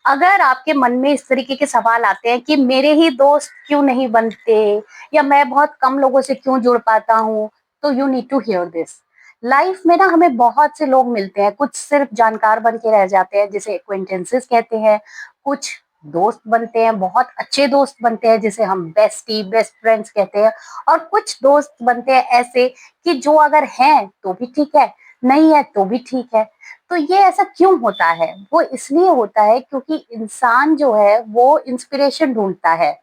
अगर आपके मन में इस तरीके के सवाल आते हैं कि मेरे ही दोस्त क्यों नहीं बनते या मैं बहुत कम लोगों से क्यों जुड़ पाता हूँ, तो you need to hear this. Life में ना हमें बहुत से लोग मिलते हैं, कुछ सिर्फ जानकार बन के रह जाते हैं जिसे एक्वेंटेंसेस कहते हैं, कुछ दोस्त बनते हैं, बहुत अच्छे दोस्त बनते हैं जिसे हम बेस्ट फ्रेंड्स कहते हैं, और कुछ दोस्त बनते हैं ऐसे कि जो अगर हैं तो भी ठीक है, नहीं है तो भी ठीक है। तो ये ऐसा क्यों होता है? वो इसलिए होता है क्योंकि इंसान जो है वो इंस्पिरेशन ढूंढता है,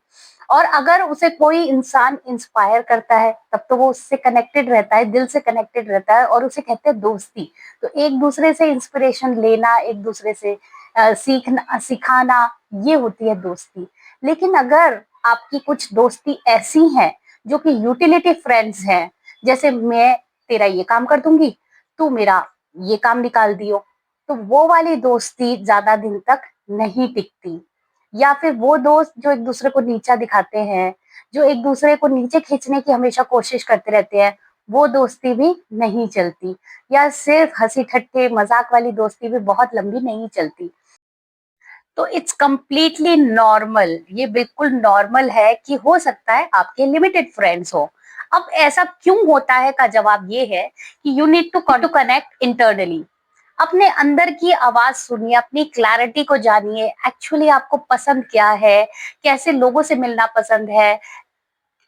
और अगर उसे कोई इंसान इंस्पायर करता है तब तो वो उससे कनेक्टेड रहता है, दिल से कनेक्टेड रहता है, और उसे कहते हैं दोस्ती। तो एक दूसरे से इंस्पिरेशन लेना, एक दूसरे से सीखना सिखाना, ये होती है दोस्ती। लेकिन अगर आपकी कुछ दोस्ती ऐसी हैं जो कि यूटिलिटी फ्रेंड्स हैं, जैसे मैं तेरा ये काम कर दूंगी, तू मेरा ये काम निकाल दियो, तो वो वाली दोस्ती ज्यादा दिन तक नहीं टिकती। या फिर वो दोस्त जो एक दूसरे को नीचा दिखाते हैं, जो एक दूसरे को नीचे खींचने की हमेशा कोशिश करते रहते हैं, वो दोस्ती भी नहीं चलती। या सिर्फ हंसी ठट्ठे मजाक वाली दोस्ती भी बहुत लंबी नहीं चलती। तो इट्स कंप्लीटली नॉर्मल, ये बिल्कुल नॉर्मल है कि हो सकता है आपके लिमिटेड फ्रेंड्स हो। अब ऐसा क्यों होता है का जवाब ये है कि you need to connect internally. अपने अंदर की आवाज सुनिए, अपनी क्लैरिटी को जानिए, एक्चुअली आपको पसंद क्या है, कैसे लोगों से मिलना पसंद है।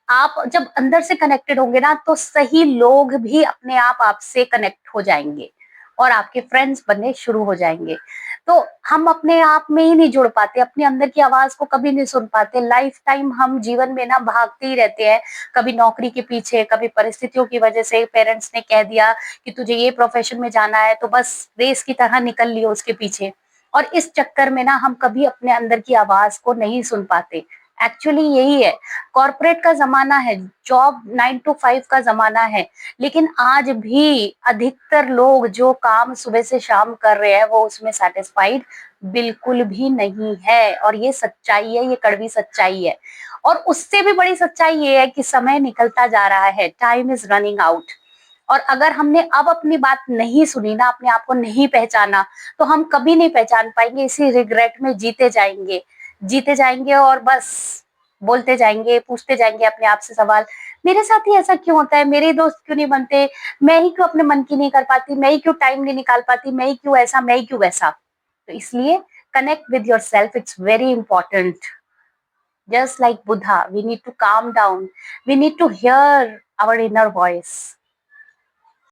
आप जब अंदर से कनेक्टेड होंगे ना, तो सही लोग भी अपने आप आपसे कनेक्ट हो जाएंगे और आपके फ्रेंड्स बनने शुरू हो जाएंगे। तो हम अपने आप में ही नहीं जुड़ पाते, अपने अंदर की आवाज को कभी नहीं सुन पाते। लाइफ टाइम हम जीवन में ना भागते ही रहते हैं, कभी नौकरी के पीछे, कभी परिस्थितियों की वजह से पेरेंट्स ने कह दिया कि तुझे ये प्रोफेशन में जाना है, तो बस रेस की तरह निकल लियो उसके पीछे। और इस चक्कर में ना हम कभी अपने अंदर की आवाज को नहीं सुन पाते। एक्चुअली यही है, कॉर्पोरेट का जमाना है, जॉब 9 to 5 का जमाना है, लेकिन आज भी अधिकतर लोग जो काम सुबह से शाम कर रहे हैं वो उसमें सेटिस्फाइड बिल्कुल भी नहीं है। और ये सच्चाई है, ये कड़वी सच्चाई है। और उससे भी बड़ी सच्चाई ये है कि समय निकलता जा रहा है, टाइम इज रनिंग आउट। और अगर हमने अब अपनी बात नहीं सुनी ना, अपने आप को नहीं पहचाना, तो हम कभी नहीं पहचान पाएंगे, इसी रिग्रेट में जीते जाएंगे और बस बोलते जाएंगे, पूछते जाएंगे अपने आप से सवाल, मेरे साथ ही ऐसा क्यों होता है, मेरे दोस्त क्यों नहीं बनते, मैं ही क्यों अपने मन की नहीं कर पाती, मैं ही क्यों टाइम नहीं निकाल पाती, मैं ही क्यों ऐसा, मैं ही क्यों वैसा। तो इसलिए connect with yourself, it's very important. Just like Buddha, we need to calm down, we need to hear our inner voice.